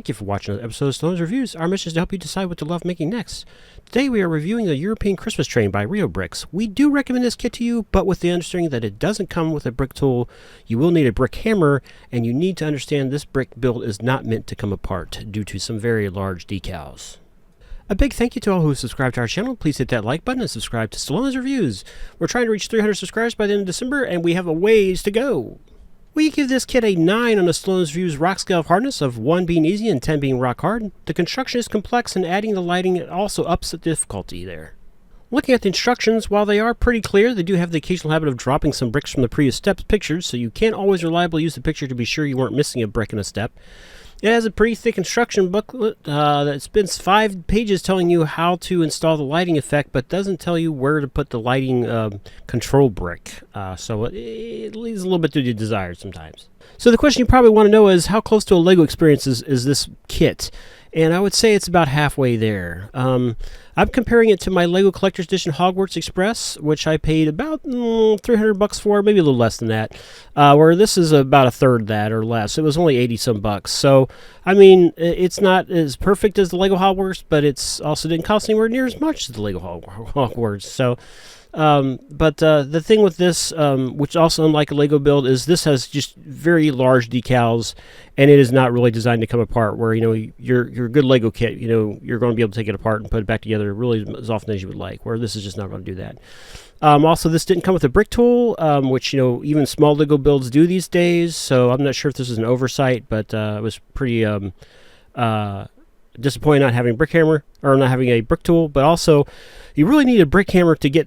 Thank you for watching another episode of Stone's Reviews. Our mission is to help you decide what to love making next. Today we are reviewing the European Christmas Train by Rio Bricks. We do recommend this kit to you, but with the understanding that it doesn't come with a brick tool, you will need a brick hammer, and you need to understand this brick build is not meant to come apart due to some very large decals. A big thank you to all who subscribed to our channel. Please hit that like button and subscribe to Stallone's Reviews. We're trying to reach 300 subscribers by the end of December, and we have a ways to go. We give this kit a 9 on the Stallone's Reviews rock scale of hardness, of 1 being easy and 10 being rock hard. The construction is complex, and adding the lighting also ups the difficulty there. Looking at the instructions, while they are pretty clear, they do have the occasional habit of dropping some bricks from the previous steps pictures, so you can't always reliably use the picture to be sure you weren't missing a brick in a step. It has a pretty thick instruction booklet that spends 5 pages telling you how to install the lighting effect, but doesn't tell you where to put the lighting control brick. So it leaves a little bit to be desired sometimes. So the question you probably want to know is, how close to a LEGO experience is this kit? And I would say it's about halfway there. I'm comparing it to my LEGO Collector's Edition Hogwarts Express, which I paid about $300 for, maybe a little less than that, where this is about a third that or less. It was only 80 some bucks. So, I mean, it's not as perfect as the LEGO Hogwarts, but it's also didn't cost anywhere near as much as the LEGO Hogwarts. So, but the thing with this, which also unlike a LEGO build, is this has just very large decals, and it is not really designed to come apart, where, you know, your good LEGO kit, you know, you're going to be able to take it apart and put it back together really as often as you would like, where this is just not going to do that. Also, this didn't come with a brick tool, which, you know, even small LEGO builds do these days, so I'm not sure if this is an oversight, but it was pretty disappointing not having a brick hammer, or not having a brick tool. But also, you really need a brick hammer to get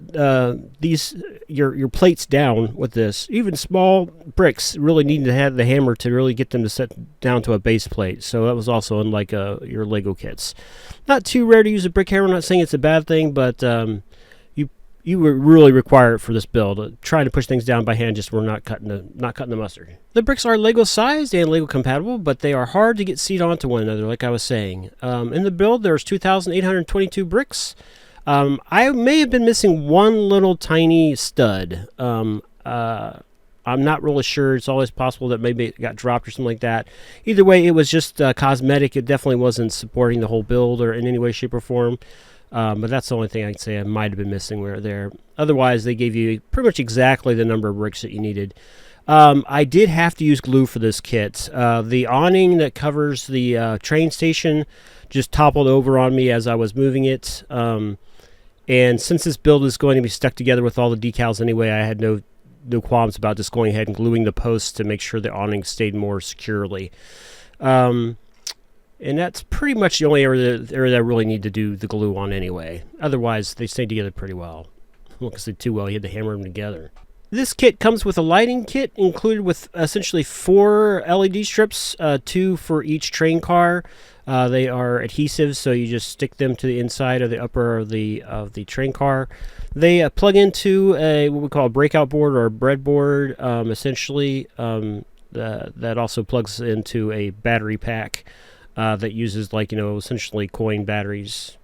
your plates down with this. Even small bricks really need to have the hammer to really get them to set down to a base plate. So that was also unlike your LEGO kits. Not too rare to use a brick hammer. I'm not saying it's a bad thing, but you would really require it for this build. Trying to push things down by hand just were not cutting the mustard. The bricks are LEGO sized and LEGO compatible, but they are hard to get seated onto one another, like I was saying. In the build, there's 2,822 bricks. I may have been missing one little tiny stud. I'm not really sure. It's always possible that maybe it got dropped or something like that. Either way, it was just cosmetic. It definitely wasn't supporting the whole build or in any way, shape, or form. But that's the only thing I can say I might have been missing where there. Otherwise, they gave you pretty much exactly the number of bricks that you needed. I did have to use glue for this kit. The awning that covers the train station just toppled over on me as I was moving it. And since this build is going to be stuck together with all the decals anyway, I had no qualms about just going ahead and gluing the posts to make sure the awning stayed more securely. And that's pretty much the only area that I really need to do the glue on anyway. Otherwise, they stay together pretty well. Well, because they too well, you had to hammer them together. This kit comes with a lighting kit included with essentially 4 LED strips, 2 for each train car. They are adhesive, so you just stick them to the inside of the upper of the train car. They plug into what we call a breakout board or a breadboard, essentially. That also plugs into a battery pack. That uses, like, you know, essentially coin batteries,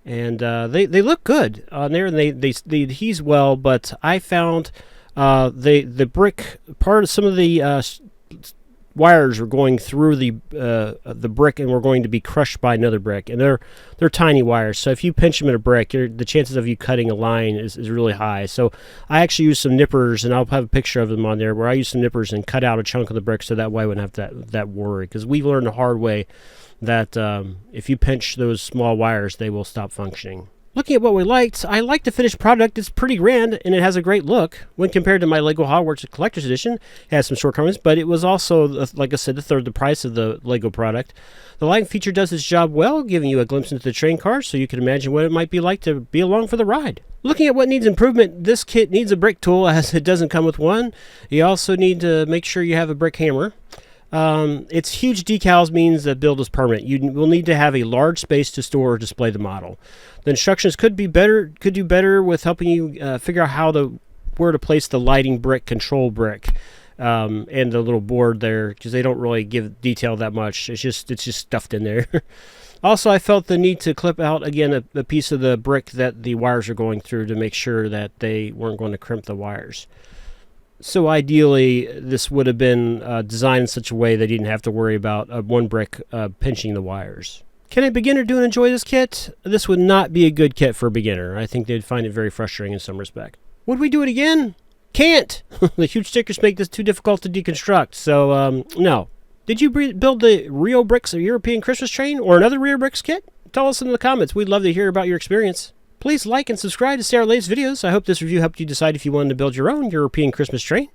and they look good on there, and they adhese well. But I found the brick part of some of the wires were going through the brick and were going to be crushed by another brick, and they're tiny wires. So if you pinch them in a brick, the chances of you cutting a line is really high. So I actually used some nippers, and I'll have a picture of them on there, where I used some nippers and cut out a chunk of the brick, so that way I wouldn't have that worry. Because we've learned the hard way that if you pinch those small wires, they will stop functioning. Looking at what we liked, I like the finished product. It's pretty grand, and it has a great look. When compared to my LEGO Hogwarts Collector's Edition, it has some shortcomings, but it was also, like I said, a third the price of the LEGO product. The lighting feature does its job well, giving you a glimpse into the train car, so you can imagine what it might be like to be along for the ride. Looking at what needs improvement, this kit needs a brick tool, as it doesn't come with one. You also need to make sure you have a brick hammer. Its huge decals means that build is permanent. You will need to have a large space to store or display the model. The instructions could do better with helping you figure out where to place the lighting brick, control brick, and the little board there, because they don't really give detail that much. It's just stuffed in there. Also, I felt the need to clip out again a piece of the brick that the wires are going through to make sure that they weren't going to crimp the wires. So ideally, this would have been designed in such a way that you didn't have to worry about one brick pinching the wires. Can a beginner do and enjoy this kit? This would not be a good kit for a beginner. I think they'd find it very frustrating in some respect. Would we do it again? Can't! The huge stickers make this too difficult to deconstruct, so no. Did you build the Rio Bricks European Christmas train or another Rio Bricks kit? Tell us in the comments. We'd love to hear about your experience. Please like and subscribe to see our latest videos. I hope this review helped you decide if you wanted to build your own European Christmas train.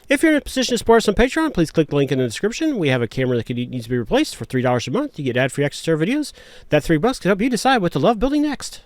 If you're in a position to support us on Patreon, please click the link in the description. We have a camera that needs to be replaced for $3 a month. You get ad-free access to our videos. That $3 can help you decide what to love building next.